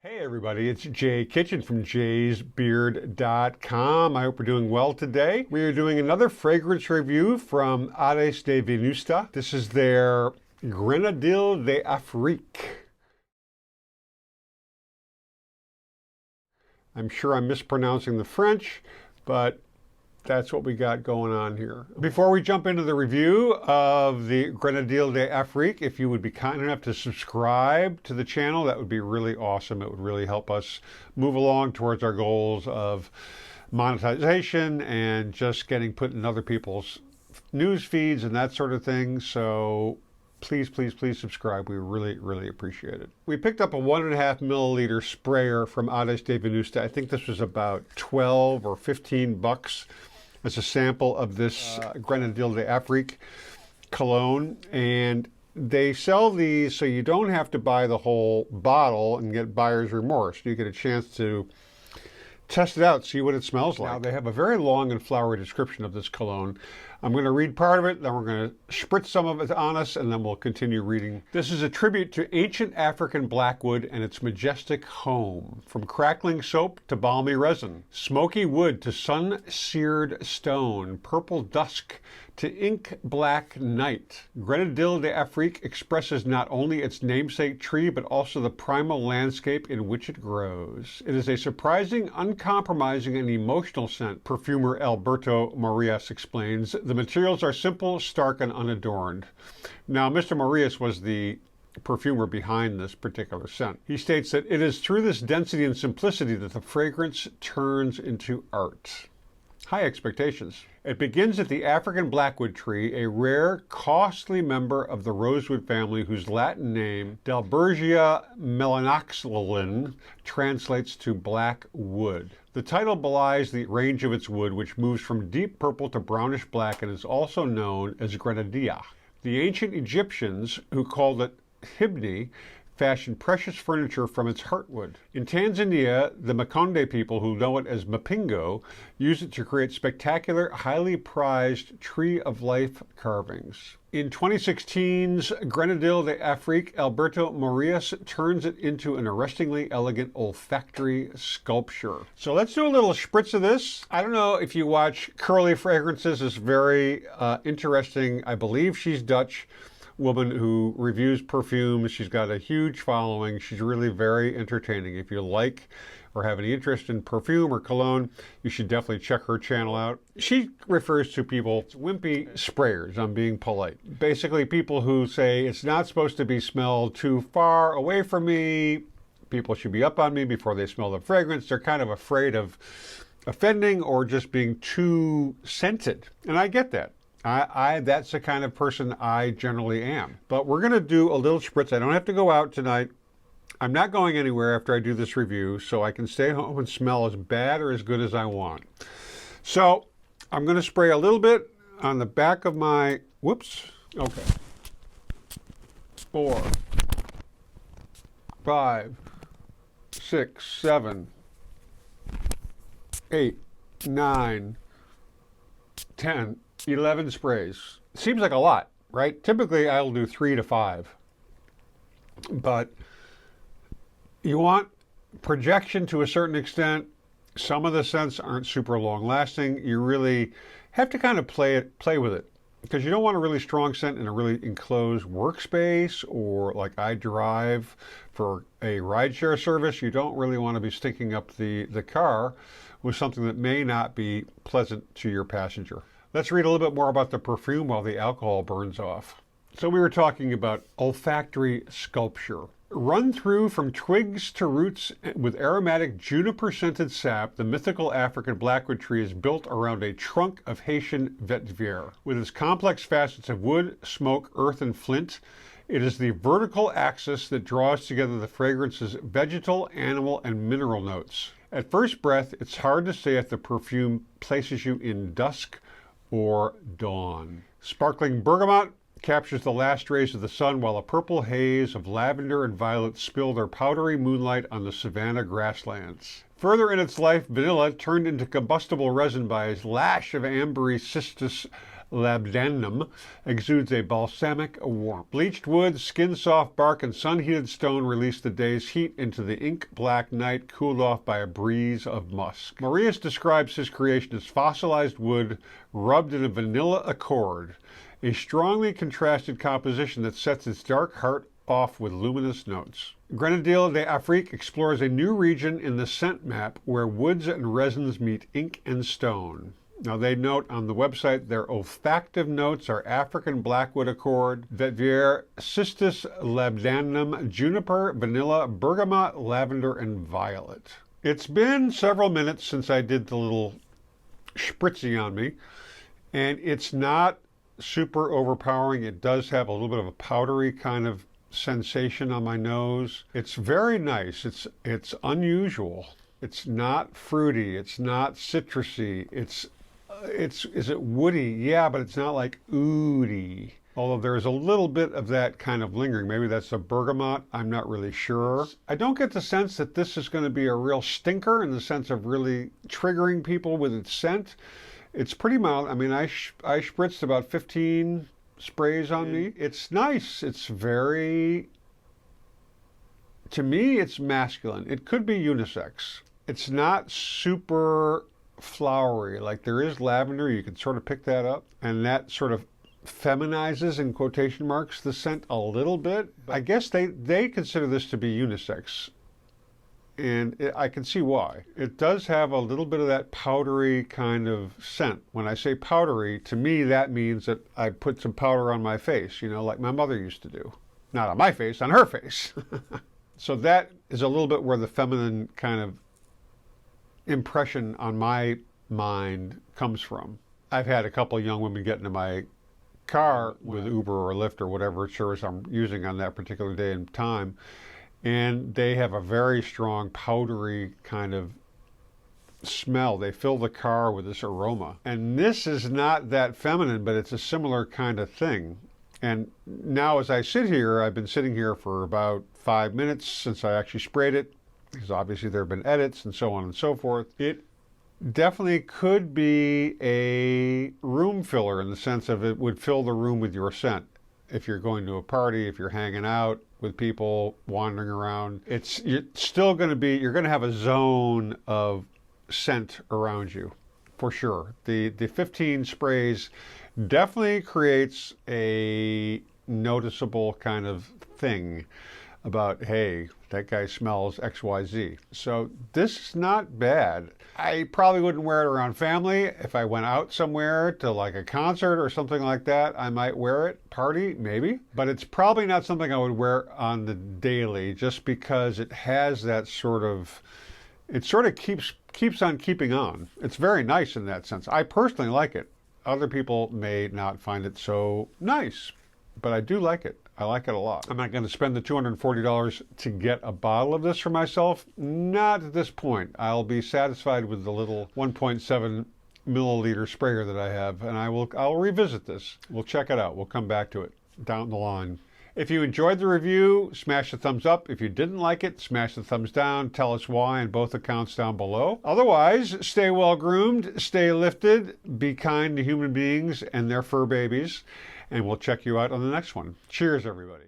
Hey everybody, it's Jay Kitchen from jaysbeard.com. I hope we're doing well today. We are doing another fragrance review from Aedes de Venustas. This is their Grenadille D'Afrique. I'm sure I'm mispronouncing the French, but that's what we got going on here. Before we jump into the review of the Grenadille D'Afrique, if you would be kind enough to subscribe to the channel, that would be really awesome. It would really help us move along towards our goals of monetization and just getting put in other people's news feeds and that sort of thing. So please, please, please subscribe. We really appreciate it. We picked up a 1.5 milliliter sprayer from Aedes de Venustas. I think this was about 12 or 15 bucks as a sample of this Grenadille D'Afrique cologne. And they sell these so you don't have to buy the whole bottle and get buyer's remorse. You get a chance to test it out, see what it smells like. Now, they have a very long and flowery description of this cologne. I'm going to read part of it, then we're going to spritz some of it on us, and then we'll continue reading. This is a tribute to ancient African Blackwood and its majestic home. From crackling soap to balmy resin, smoky wood to sun-seared stone, purple dusk to ink black night. Grenadille D'Afrique expresses not only its namesake tree, but also the primal landscape in which it grows. It is a surprising, uncompromising, and emotional scent, perfumer Alberto Morillas explains. The materials are simple, stark, and unadorned. Now, Mr. Morillas was the perfumer behind this particular scent. He states that it is through this density and simplicity that the fragrance turns into art. High expectations. It begins at the African Blackwood tree, a rare, costly member of the rosewood family whose Latin name, Dalbergia melanoxylon, translates to black wood. The title belies the range of its wood, which moves from deep purple to brownish black and is also known as grenadilla. The ancient Egyptians, who called it hibni, fashioned precious furniture from its heartwood. In Tanzania, the Makonde people, who know it as mapingo, use it to create spectacular, highly prized tree of life carvings. In 2016's Grenadille D'Afrique, Alberto Morillas turns it into an arrestingly elegant olfactory sculpture. So let's do a little spritz of this. I don't know if you watch Curly Fragrances. It's very interesting. I believe she's Dutch. Woman who reviews perfumes. She's got a huge following. She's really very entertaining. If you like or have any interest in perfume or cologne, you should definitely check her channel out. She refers to people as wimpy sprayers. I'm being polite. Basically, people who say it's not supposed to be smelled too far away from me. People should be up on me before they smell the fragrance. They're kind of afraid of offending or just being too scented. And I get that. That's the kind of person I generally am. But we're going to do a little spritz. I don't have to go out tonight. I'm not going anywhere after I do this review, so I can stay home and smell as bad or as good as I want. So I'm going to spray a little bit on the back of my, whoops, okay. 4, 5, 6, 7, 8, 9, 10, 11 sprays. Seems like a lot, right? Typically, I'll do 3 to 5. But you want projection to a certain extent. Some of the scents aren't super long lasting. You really have to kind of play with it, because you don't want a really strong scent in a really enclosed workspace, or like I drive for a rideshare service. You don't really want to be stinking up the car with something that may not be pleasant to your passenger. Let's read a little bit more about the perfume while the alcohol burns off. So we were talking about olfactory sculpture. Run through from twigs to roots with aromatic juniper-scented sap, the mythical African Blackwood tree is built around a trunk of Haitian vetiver. With its complex facets of wood, smoke, earth, and flint, it is the vertical axis that draws together the fragrance's vegetal, animal, and mineral notes. At first breath, it's hard to say if the perfume places you in dusk or dawn. Sparkling bergamot captures the last rays of the sun, while a purple haze of lavender and violet spill their powdery moonlight on the savanna grasslands. Further in its life, vanilla, turned into combustible resin by a lash of ambery cistus labdanum exudes a balsamic warmth. Bleached wood, skin-soft bark, and sun-heated stone release the day's heat into the ink-black night, cooled off by a breeze of musk. Morillas describes his creation as fossilized wood rubbed in a vanilla accord, a strongly contrasted composition that sets its dark heart off with luminous notes. Grenadille D'Afrique explores a new region in the scent map where woods and resins meet ink and stone. Now they note on the website their olfactive notes are African Blackwood accord, vetiver, cistus labdanum, juniper, vanilla, bergamot, lavender, and violet. It's been several minutes since I did the little spritzy on me, and it's not super overpowering. It does have a little bit of a powdery kind of sensation on my nose. It's very nice. It's unusual. It's not fruity. It's not citrusy. Is it woody? Yeah, but it's not like oody. Although there's a little bit of that kind of lingering. Maybe that's a bergamot. I'm not really sure. I don't get the sense that this is going to be a real stinker in the sense of really triggering people with its scent. It's pretty mild. I mean, I spritzed about 15 sprays on me. It's nice. It's very, to me, it's masculine. It could be unisex. It's not super flowery. Like there is lavender, you can sort of pick that up, and that sort of feminizes, in quotation marks, the scent a little bit. I guess they consider this to be unisex, and I can see why. It does have a little bit of that powdery kind of scent. When I say powdery, to me that means that I put some powder on my face, you know, like my mother used to do. Not on my face, on her face. So that is a little bit where the feminine kind of impression on my mind comes from. I've had a couple of young women get into my car with Uber or Lyft or whatever service I'm using on that particular day and time, and they have a very strong powdery kind of smell. They fill the car with this aroma. And this is not that feminine, but it's a similar kind of thing. And now as I sit here, I've been sitting here for about 5 minutes since I actually sprayed it, because obviously there have been edits and so on and so forth. It definitely could be a room filler in the sense of it would fill the room with your scent. If you're going to a party, if you're hanging out with people, wandering around, it's still going to be, you're going to have a zone of scent around you, for sure. The 15 sprays definitely creates a noticeable kind of thing about, hey, that guy smells XYZ. So this is not bad. I probably wouldn't wear it around family. If I went out somewhere to like a concert or something like that, I might wear it. Party, maybe. But it's probably not something I would wear on the daily, just because it has that sort of, it sort of keeps on keeping on. It's very nice in that sense. I personally like it. Other people may not find it so nice, but I do like it. I like it a lot. I'm not going to spend the $240 to get a bottle of this for myself. Not at this point. I'll be satisfied with the little 1.7 milliliter sprayer that I have, and I'll revisit this. We'll check it out. We'll come back to it down the line. If you enjoyed the review, smash the thumbs up. If you didn't like it, smash the thumbs down. Tell us why in both accounts down below. Otherwise, stay well groomed, stay lifted, be kind to human beings and their fur babies, and we'll check you out on the next one. Cheers, everybody.